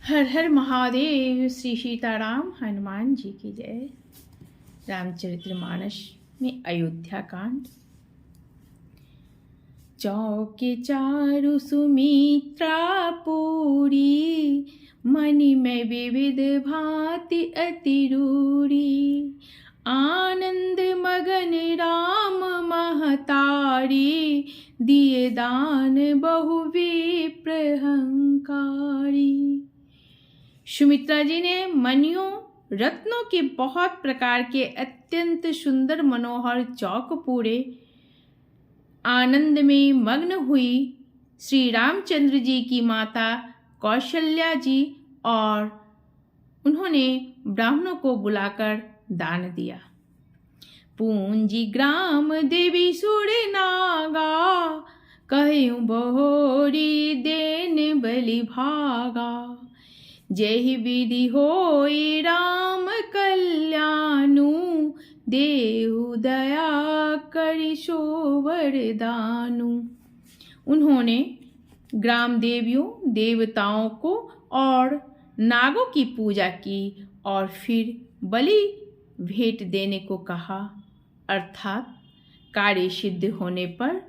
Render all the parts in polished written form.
हर हर महादेव। श्री सीताराम हनुमान जी की जय। रामचरितमानस में अयोध्या कांड। चौके चारु सुमित्रा पूरी, मणि में विविध भांति अति रूढ़ी। आनंद मगन राम महतारी, दिए दान बहु विप्रहंकारी। सुमित्रा जी ने मणियों रत्नों के बहुत प्रकार के अत्यंत सुंदर मनोहर चौक पूरे आनंद में मग्न हुई श्री रामचंद्र जी की माता कौशल्या जी और उन्होंने ब्राह्मणों को बुलाकर दान दिया। पूंजी ग्राम देवी सुर नागा, कहूँ बहोरी देन बलि भागा। जेहि विधि होई राम कल्याणु, देहु दया करि सो वरदानु। उन्होंने ग्राम देवियों देवताओं को और नागों की पूजा की और फिर बलि भेंट देने को कहा, अर्थात कार्य सिद्ध होने पर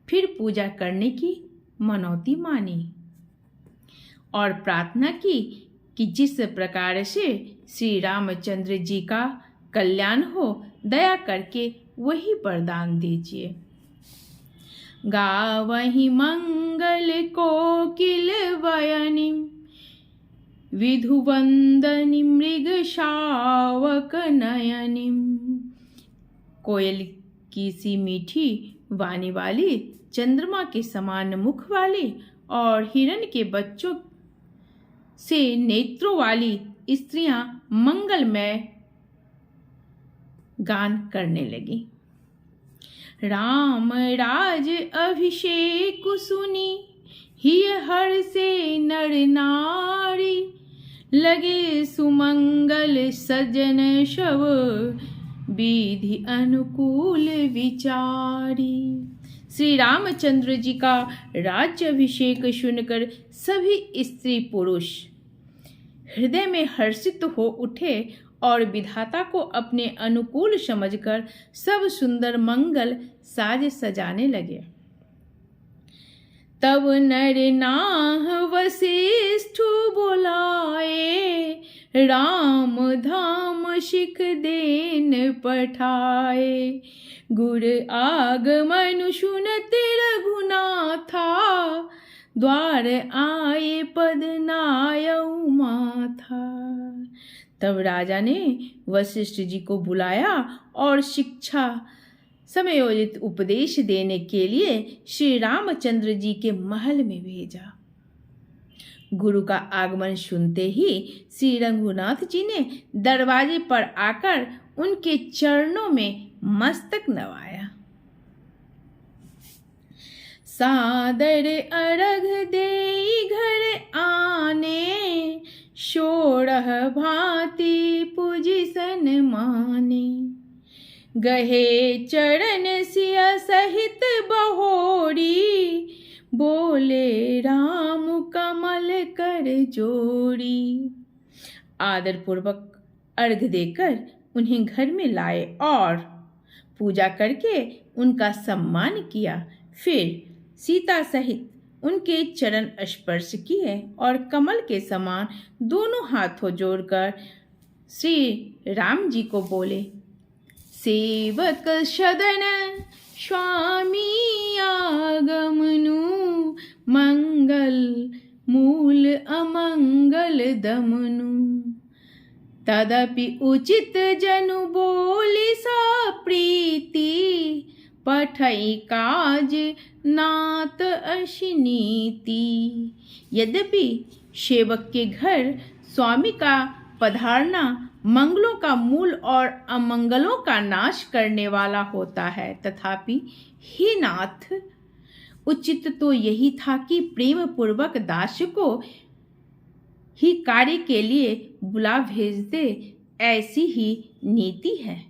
फिर पूजा करने की मनौती मानी और प्रार्थना की कि जिस प्रकार से श्री रामचंद्र जी का कल्याण हो, दया करके वही वरदान दीजिए। गावहि मंगल कोकिल वयनि, विधुवंदनि मृग शावक नयनि। कोयल की सी मीठी वाणी वाली, चंद्रमा के समान मुख वाली और हिरण के बच्चों से नेत्रों वाली स्त्रियां मंगलमय गान करने लगी। राम राज अभिषेक सुनी, हिय हर से नर नारी। लगे सुमंगल सजन शव, विधि अनुकूल विचारी। श्री रामचंद्र जी का राज्य अभिषेक सुनकर सभी स्त्री पुरुष हृदय में हर्षित हो उठे और विधाता को अपने अनुकूल समझकर सब सुंदर मंगल साज सजाने लगे। तब नर नाह वशिष्ठ बोलाए, राम धाम शिख देन पठाए। गुर आगमन सुनत रघुनाथा, द्वार आए पद नायऊ माथा। तब राजा ने वशिष्ठ जी को बुलाया और शिक्षा समयोजित उपदेश देने के लिए श्री रामचंद्र जी के महल में भेजा। गुरु का आगमन सुनते ही श्री रघुनाथ जी ने दरवाजे पर आकर उनके चरणों में मस्तक नवाया। सादर अर्घ देई घर आने, षोड़ह भांति पूजी सन माने। गहे चरण सिया सहित बहोरी, बोले राम कमल कर जोड़ी। आदर पूर्वक अर्घ देकर उन्हें घर में लाए और पूजा करके उनका सम्मान किया। फिर सीता सहित उनके चरण स्पर्श किए और कमल के समान दोनों हाथों जोड़कर श्री राम जी को बोले, सेवक सदन स्वामी आगमनु। मंगल मूल अमंगल दमनु। तदपि उचित जनु बोली सा प्रीति, पठई काज नात अशिनीति। यद्यपि सेवक के घर स्वामी का पधारना मंगलों का मूल और अमंगलों का नाश करने वाला होता है, तथापि हे नाथ, उचित तो यही था कि प्रेम पूर्वक दास को ही कार्य के लिए बुला भेज दे। ऐसी ही नीति है।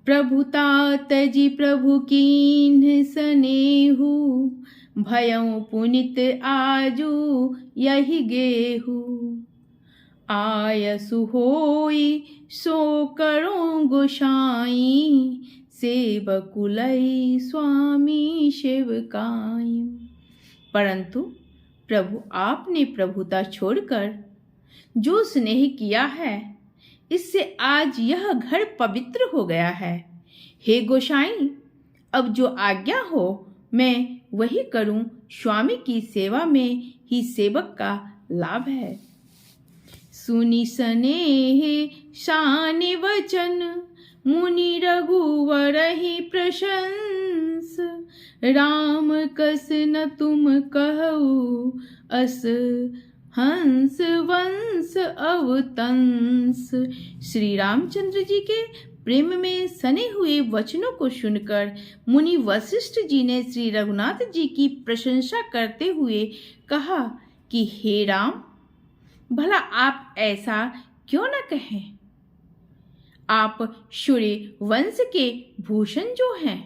प्रभुता तजी प्रभु कीन्ह सनेहु, भयउ पुनित आजू यही गेहू। आयसु होई सो करो गोसाई, सेवकुलई स्वामी सेवकाई। परंतु प्रभु आपने प्रभुता छोड़कर जो स्नेह किया है, इससे आज यह घर पवित्र हो गया है। हे गोसाई, अब जो आज्ञा हो मैं वही करूं। स्वामी की सेवा में ही सेवक का लाभ है। सुनि स्नेह शान वचन, मुनि रघुवर ही प्रशंस। राम कस न तुम कहु, अस हंस वंश अवतंस। श्री रामचंद्र जी के प्रेम में सने हुए वचनों को सुनकर मुनि वशिष्ठ जी ने श्री रघुनाथ जी की प्रशंसा करते हुए कहा कि हे राम, भला आप ऐसा क्यों न कहें? आप सूर्य वंश के भूषण जो हैं।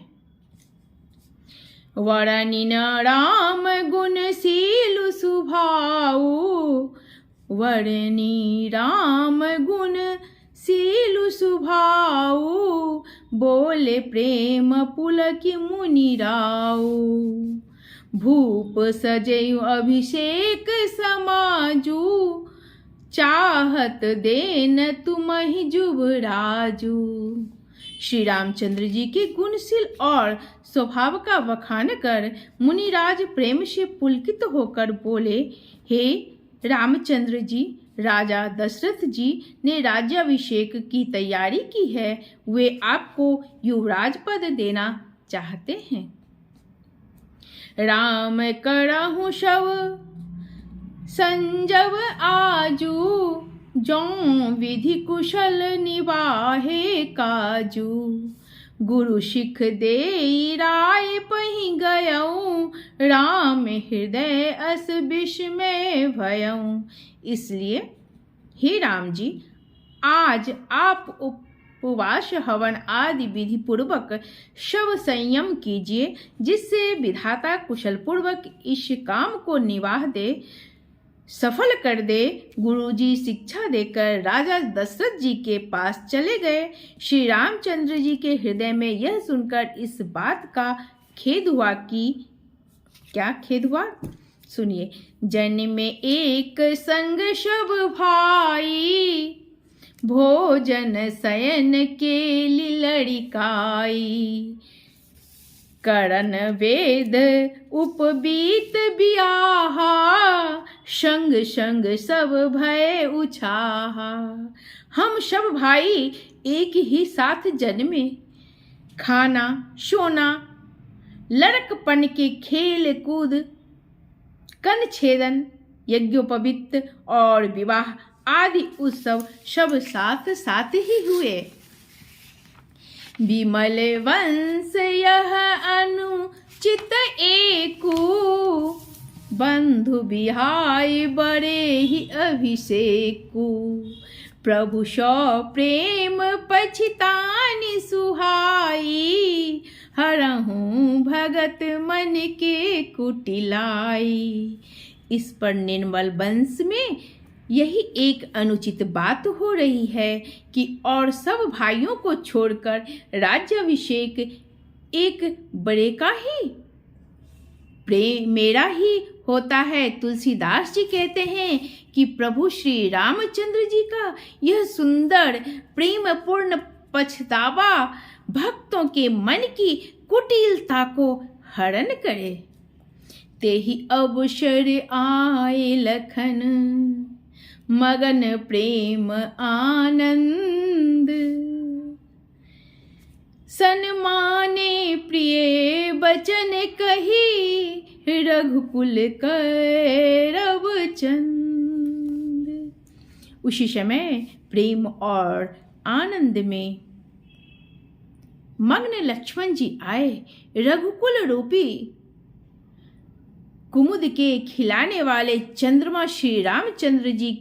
वरनिन राम गुणशील सुभाऊ, वरनी राम गुण शील सुभाऊ। बोले प्रेम पुलक मुनि राऊ, भूप सजयु अभिषेक समाजू। चाहत देन तुमहि जुबराजू। श्री रामचंद्र जी के गुणशील और स्वभाव का वखान कर मुनिराज प्रेम से पुलकित होकर बोले, हे रामचंद्र जी, राजा दशरथ जी ने राज्याभिषेक की तैयारी की है। वे आपको युवराज पद देना चाहते हैं। राम करहु शव संजव आजू, जो विधि कुशल निवाहे काजू। गुरु सिख देई राय पहि गयऊँ, राम हृदय अस विस्मय भयऊँ। इसलिए हे राम जी, आज आप उपवास हवन आदि विधि पूर्वक शव संयम कीजिए, जिससे विधाता कुशल पूर्वक इस काम को निवाह दे, सफल कर दे। गुरुजी शिक्षा देकर राजा दशरथ जी के पास चले गए। श्री रामचंद्र जी के हृदय में यह सुनकर इस बात का खेद हुआ कि क्या खेद हुआ, सुनिए। जन में एक संग सब भाई, भोजन शयन के लड़िकाई। करण वेद उपबीत बियाहा, संग संग सब भय उछाहा। हम सब भाई एक ही साथ जन्मे, खाना सोना लड़कपन के खेल कूद, कन छेदन यज्ञोपवीत और विवाह आदि उत्सव सब साथ साथ ही हुए। विमल वंश यह अनुचित एकू, बंधु बिहाय बड़े ही अभिषेकू। प्रभु सो प्रेम पछितानि सुहाई, हरहूँ भगत मन के कुटिलाई। इस पर निर्मल वंश में यही एक अनुचित बात हो रही है कि और सब भाइयों को छोड़कर राज्याभिषेक एक बड़े का ही प्रेम मेरा ही होता है। तुलसीदास जी कहते हैं कि प्रभु श्री रामचंद्र जी का यह सुंदर प्रेम पूर्ण पछतावा भक्तों के मन की कुटिलता को हरण करे। तेहि अवसर आए लखन, मगन प्रेम आनंद। सन्माने प्रिय बचन कही, रघुकुल करब चंद। उसी समय प्रेम और आनंद में मग्न लक्ष्मण जी आए। रघुकुल रूपी कुमुद के खिलाने वाले चंद्रमा श्री रामचंद्र जी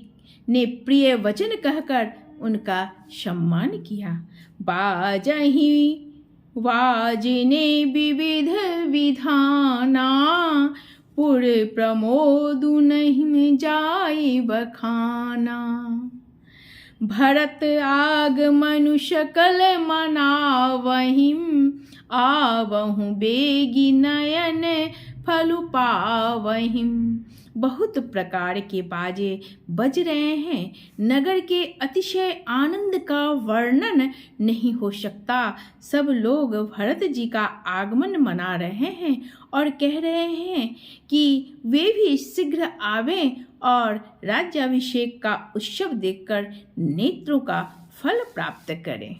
ने प्रिय वचन कहकर उनका सम्मान किया। बाजही वाजिने विविध विधाना, पुर प्रमोदु नहीं जाय बखाना। भरत आगमनु सकल मनावहिं, आवहु बेगी नयन फलु पावहिं। बहुत प्रकार के बाजे बज रहे हैं। नगर के अतिशय आनंद का वर्णन नहीं हो सकता। सब लोग भरत जी का आगमन मना रहे हैं और कह रहे हैं कि वे भी शीघ्र आवें और राज्याभिषेक का उत्सव देखकर नेत्रों का फल प्राप्त करें।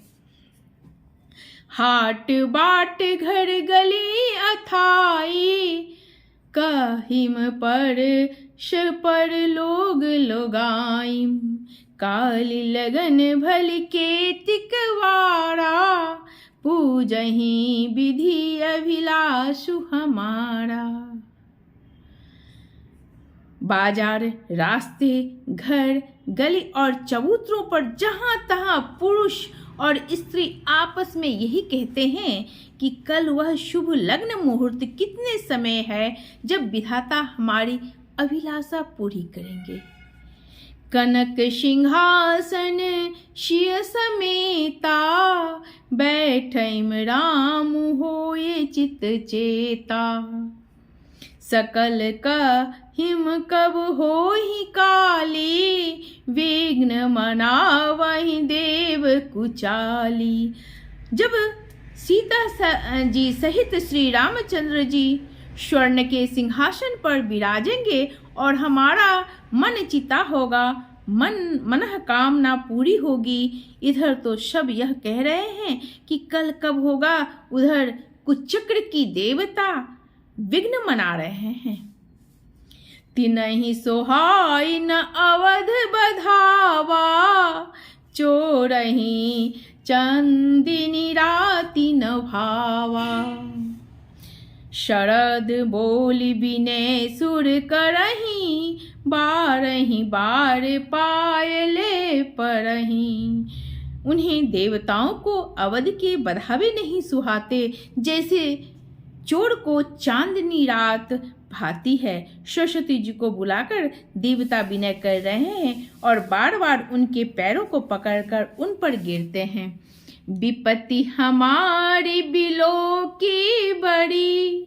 हाट बाट घर गली अथाई, कहिम पर लोग लोगाइम। काली लगन भल के तिकवारा, पूजहि विधि अभिलाषु हमारा। बाजार, रास्ते, घर, गली और चबूतरों पर जहाँ तहाँ पुरुष और स्त्री आपस में यही कहते हैं कि कल वह शुभ लग्न मुहूर्त कितने समय है जब विधाता हमारी अभिलाषा पूरी करेंगे। कनक सिंहासन शिय समेता, बैठैम राम होए चित चेता। सकल कहिम कब होहि काली, विघ्न मनावहि देव कुचाली। जब सीता जी सहित श्री रामचंद्र जी स्वर्ण के सिंहासन पर विराजेंगे और हमारा मन चिता होगा, मनः कामना पूरी होगी। इधर तो सब यह कह रहे हैं कि कल कब होगा, उधर कुचक्र की देवता विघ्न मना रहे हैं। तिनहि सोहाई न अवध बधावा, चोरहि चंदिनी राति न भावा। शरद बोल बिने सुर करहि, बारहि बार पायले परहि। उन्हें देवताओं को अवध के बधावे नहीं सुहाते, जैसे चोर को चांदनी रात भाती है। सरस्वती जी को बुलाकर देवता विनय कर रहे हैं और बार बार उनके पैरों को पकड़कर उन पर गिरते हैं। विपत्ति हमारी बिलो की बड़ी,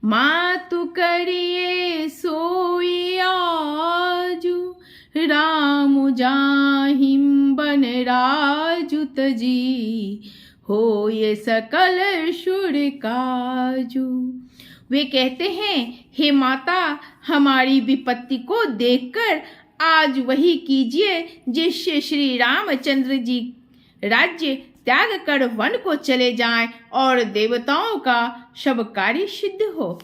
मातु करिए सोई आजू। राम जाहिम बन राजु तजी, हो ये सकल सुर काजू। वे कहते हैं, हे माता, हमारी विपत्ति को देखकर आज वही कीजिए जिससे श्री रामचंद्र जी राज्य त्याग कर वन को चले जाएं और देवताओं का सब कार्य सिद्ध हो।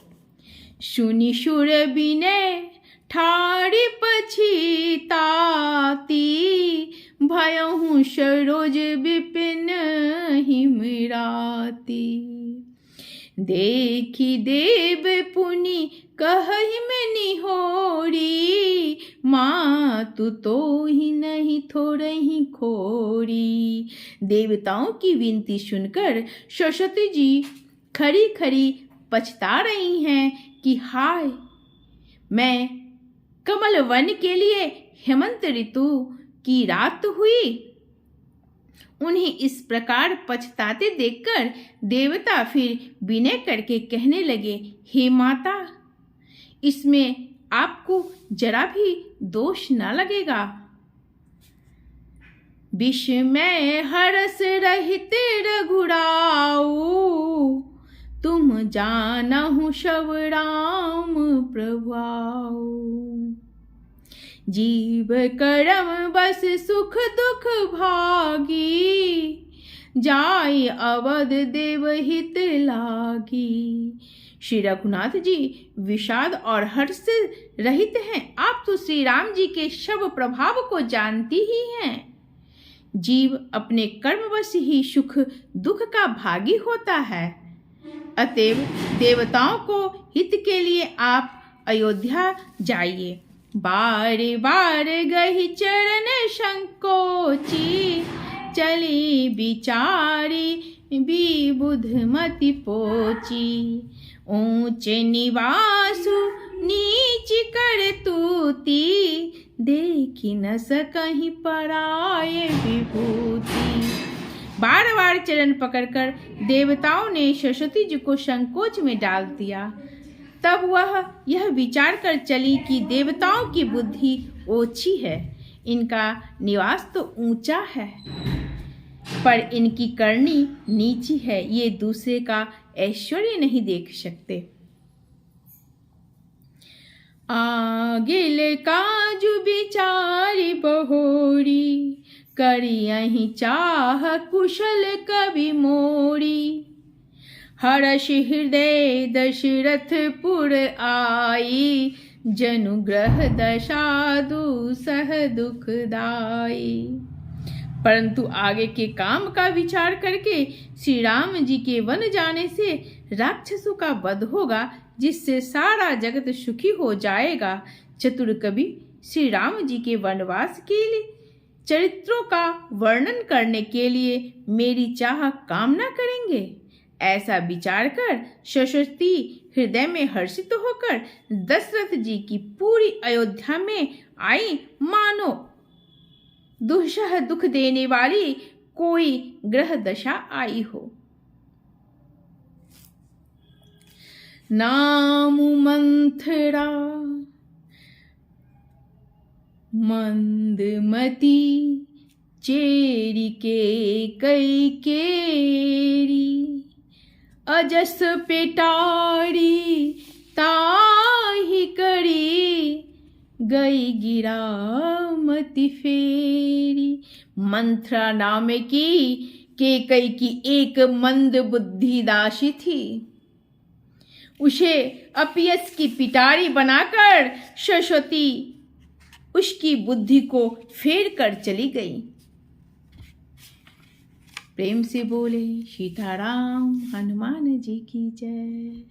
सुनि सुर बिने ठाड़ी पछीताती, भयहु सरोज विपिन हिमराती। देखी देव पुनि कहहि में निहोरी, मातु तो ही नहीं थोड़ही खोरी। देवताओं की विनती सुनकर सरस्वती जी खड़ी खड़ी पछता रही हैं कि हाय, मैं कमल वन के लिए हेमंत ऋतु की रात हुई। उन्हें इस प्रकार पछताते देखकर देवता फिर विनय करके कहने लगे, हे माता, इसमें आपको जरा भी दोष न लगेगा। विस्मय हरस रहित रघुराऊ, तुम जानहु सब राम प्रभाऊ। जीव करम बस सुख दुख भागी, जाय अवध देव हित लागी। श्री रघुनाथ जी विषाद और हर्ष से रहित हैं। आप तो श्री राम जी के सब प्रभाव को जानती ही हैं। जीव अपने कर्मवश ही सुख दुख का भागी होता है। अतएव देवताओं को हित के लिए आप अयोध्या जाइए। बार बार गहि चरण संकोची, चली बिचारी विबुधमति पोची, ऊंच निवासु नीच कर तूती, देखी न सकहीं पराये विभूति। बार बार चरण पकड़कर देवताओं ने सरस्वती जी को संकोच में डाल दिया। तब वह यह विचार कर चली कि देवताओं की बुद्धि ओछी है, इनका निवास तो ऊंचा है, पर इनकी करनी नीची है, ये दूसरे का ऐश्वर्य नहीं देख सकते। आगिल काजु विचारी बहोरी, करियहि चाह कुशल कवि मोरी। हर्ष हृदय दशरथपुर आई, जनुग्रह दशा दुसह दुखदाई। परंतु आगे के काम का विचार करके श्री राम जी के वन जाने से राक्षसों का वध होगा, जिससे सारा जगत सुखी हो जाएगा। चतुर कवि श्री राम जी के वनवास के लिए चरित्रों का वर्णन करने के लिए मेरी चाह कामना करेंगे। ऐसा विचार कर सरस्वती हृदय में हर्षित होकर दशरथ जी की पूरी अयोध्या में आई, मानो दुस्सह दुख देने वाली कोई ग्रह दशा आई हो। नाम मंथरा मंदमती, चेरी के कई केरी, अजस पेटारी ताही करी, गई गिरामती फेरी। मंथरा नाम की केकई की एक मंद बुद्धि दासी थी। उसे अपयस की पिटारी बनाकर सरस्वती उसकी बुद्धि को फेर कर चली गई। प्रेम से बोले सीताराम हनुमान जी की जय।